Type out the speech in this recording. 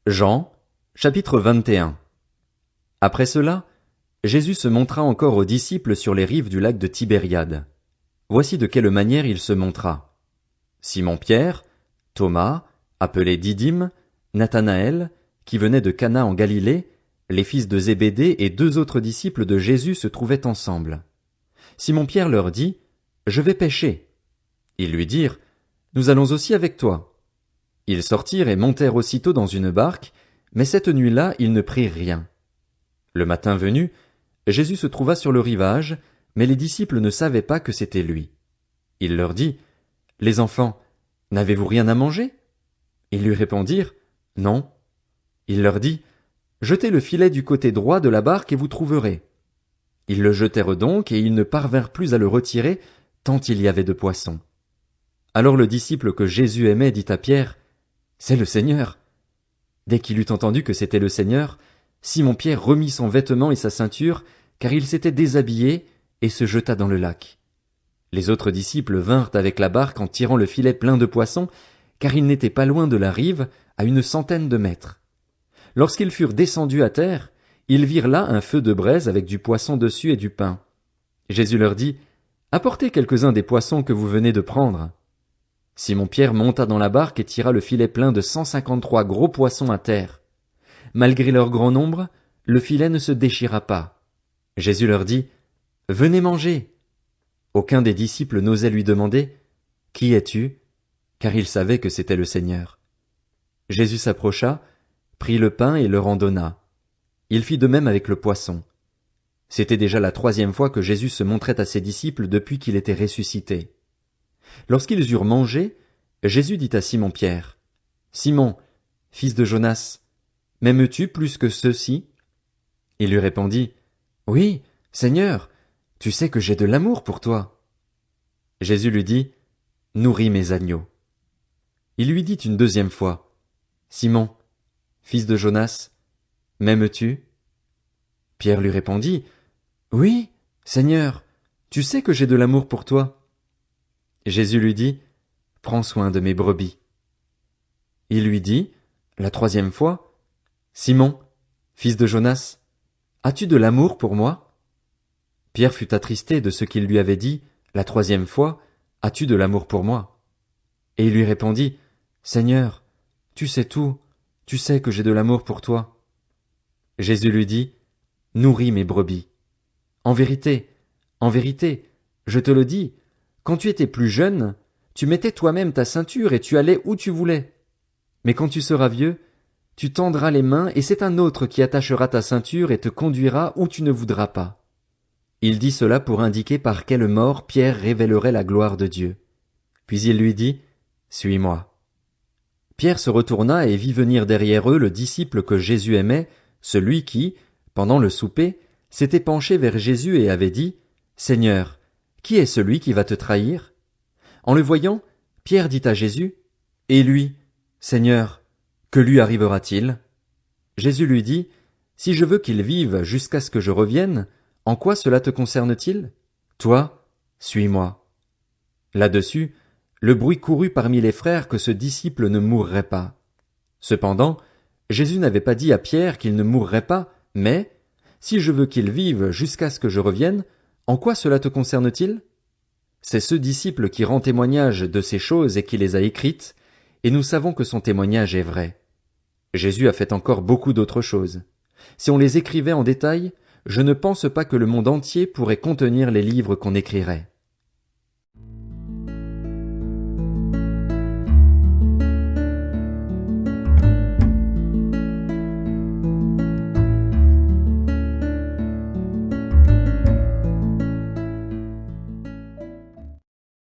Jean, chapitre 21. Après cela, Jésus se montra encore aux disciples sur les rives du lac de Tibériade. Voici de quelle manière il se montra. Simon-Pierre, Thomas, appelé Didyme, Nathanaël, qui venait de Cana en Galilée, les fils de Zébédée et deux autres disciples de Jésus se trouvaient ensemble. Simon-Pierre leur dit, « Je vais pêcher. » Ils lui dirent, « Nous allons aussi avec toi. » Ils sortirent et montèrent aussitôt dans une barque, mais cette nuit-là ils ne prirent rien. Le matin venu, Jésus se trouva sur le rivage, mais les disciples ne savaient pas que c'était lui. Il leur dit, « Les enfants, n'avez-vous rien à manger ?» Ils lui répondirent, « Non. » Il leur dit, « Jetez le filet du côté droit de la barque et vous trouverez. » Ils le jetèrent donc et ils ne parvinrent plus à le retirer, tant il y avait de poissons. Alors le disciple que Jésus aimait dit à Pierre, « C'est le Seigneur. » Dès qu'il eut entendu que c'était le Seigneur, Simon-Pierre remit son vêtement et sa ceinture, car il s'était déshabillé, et se jeta dans le lac. Les autres disciples vinrent avec la barque en tirant le filet plein de poissons, car ils n'étaient pas loin de la rive, à 100 de mètres. Lorsqu'ils furent descendus à terre, ils virent là un feu de braise avec du poisson dessus et du pain. Jésus leur dit, « Apportez quelques-uns des poissons que vous venez de prendre. » Simon-Pierre monta dans la barque et tira le filet plein de 153 gros poissons à terre. Malgré leur grand nombre, le filet ne se déchira pas. Jésus leur dit, « Venez manger. » Aucun des disciples n'osait lui demander, « Qui es-tu ?» car il savait que c'était le Seigneur. Jésus s'approcha, prit le pain et leur en donna. Il fit de même avec le poisson. C'était déjà la 3e fois que Jésus se montrait à ses disciples depuis qu'il était ressuscité. Lorsqu'ils eurent mangé, Jésus dit à Simon-Pierre, « Simon, fils de Jonas, m'aimes-tu plus que ceux-ci » Il lui répondit, « Oui, Seigneur, tu sais que j'ai de l'amour pour toi. » Jésus lui dit, « Nourris mes agneaux. » Il lui dit une 2e fois, « Simon, fils de Jonas, m'aimes-tu » Pierre lui répondit, « Oui, Seigneur, tu sais que j'ai de l'amour pour toi. » Jésus lui dit, « Prends soin de mes brebis. » Il lui dit, la 3e fois, « Simon, fils de Jonas, as-tu de l'amour pour moi » Pierre fut attristé de ce qu'il lui avait dit, la 3e fois, « As-tu de l'amour pour moi » Et il lui répondit, « Seigneur, tu sais tout, tu sais que j'ai de l'amour pour toi. » Jésus lui dit, « Nourris mes brebis. En vérité, je te le dis, quand tu étais plus jeune, tu mettais toi-même ta ceinture et tu allais où tu voulais. Mais quand tu seras vieux, tu tendras les mains et c'est un autre qui attachera ta ceinture et te conduira où tu ne voudras pas. » Il dit cela pour indiquer par quelle mort Pierre révélerait la gloire de Dieu. Puis il lui dit, « Suis-moi. » Pierre se retourna et vit venir derrière eux le disciple que Jésus aimait, celui qui, pendant le souper, s'était penché vers Jésus et avait dit, « Seigneur, qui est celui qui va te trahir ?» En le voyant, Pierre dit à Jésus, « Et lui, Seigneur, que lui arrivera-t-il » Jésus lui dit, « Si je veux qu'il vive jusqu'à ce que je revienne, en quoi cela te concerne-t-il? Toi, suis-moi. » Là-dessus, le bruit courut parmi les frères que ce disciple ne mourrait pas. Cependant, Jésus n'avait pas dit à Pierre qu'il ne mourrait pas, mais « Si je veux qu'il vive jusqu'à ce que je revienne, en quoi cela te concerne-t-il » C'est ce disciple qui rend témoignage de ces choses et qui les a écrites, et nous savons que son témoignage est vrai. Jésus a fait encore beaucoup d'autres choses. Si on les écrivait en détail, je ne pense pas que le monde entier pourrait contenir les livres qu'on écrirait.